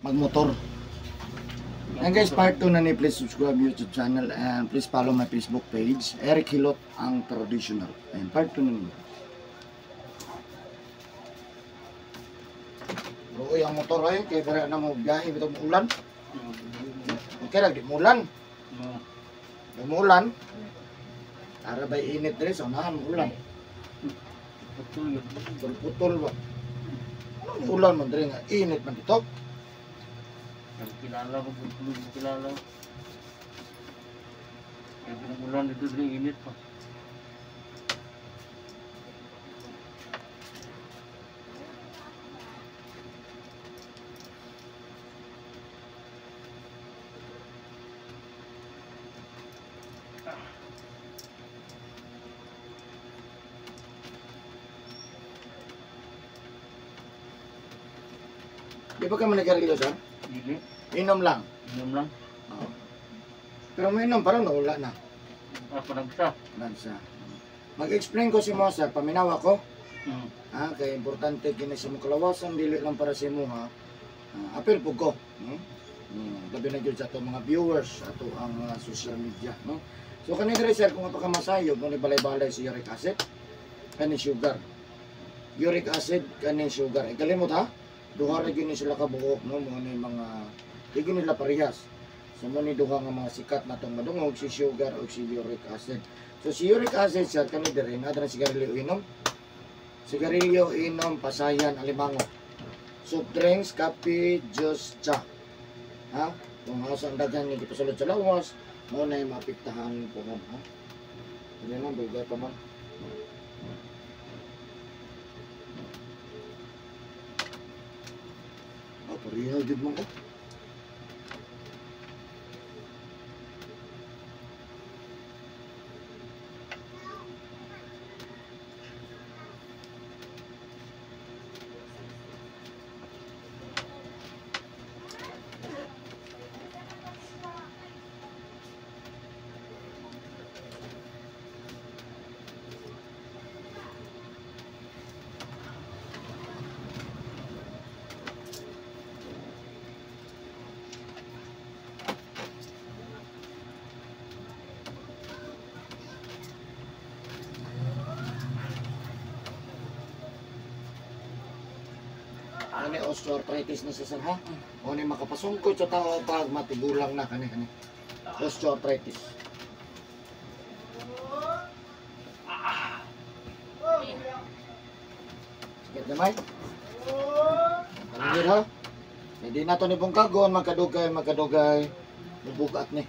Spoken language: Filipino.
magmotor. And guys, part 2 na ni, please subscribe YouTube channel and please follow my Facebook page, Eric Hilot ang traditional. And part 2 na ni. Uy, ang motor ay kaya para na mo biyahe bitong ulan. Okay lang, di mo ulan. Di mo ulan. Para ba init rin sa unahan mo ulan. Putol ba? Anong ulan mo rin nga? Init man dito. Kilala ko, kilala ko. Kaya pinag-ulan dito din init pa. Di ba ka manigarilyo sir? Hindi. Inom lang. Inom lang. Oo. Pero may inom, parang nawala na. Ako nagsa. Nagsa. Mag-explain ko si mo sir, paminawa ko. Hmm. Kaya importante kini sa mong kalawasan, dili lang para sa mo ha. Apel po ko. Labi na dyan sa ato mga viewers, ato ang social media. No? So kanina rin sir, kung apakamasayo, kung balay-balay si uric acid, kani sugar. Uric acid, kani sugar. Kalimot ha? Duha ra gyud sila kabuok no mga di nila parehas. So mo ni duha nga mga sikat na tong madungog si sugar o si uric acid. So si uric acid sir kani diri na dra sigarilyo inom. Sigarilyo inom, pasayan, alimango. Soft drinks, kape, juice, cha. Ha? Kung asa ang daghan ni gipasulod sa lawas, mo na maapektahan po mo ha. Dili na bugay pa man. Pariha jud mo ko. Ano osteoarthritis na sa sir ha? O ni makapasungkot sa tao pag matigulang na kani. Osteoarthritis. Sakit naman? Ano yun ha? Hindi na ito ni bungkagon, magkadugay. Bubugat ni.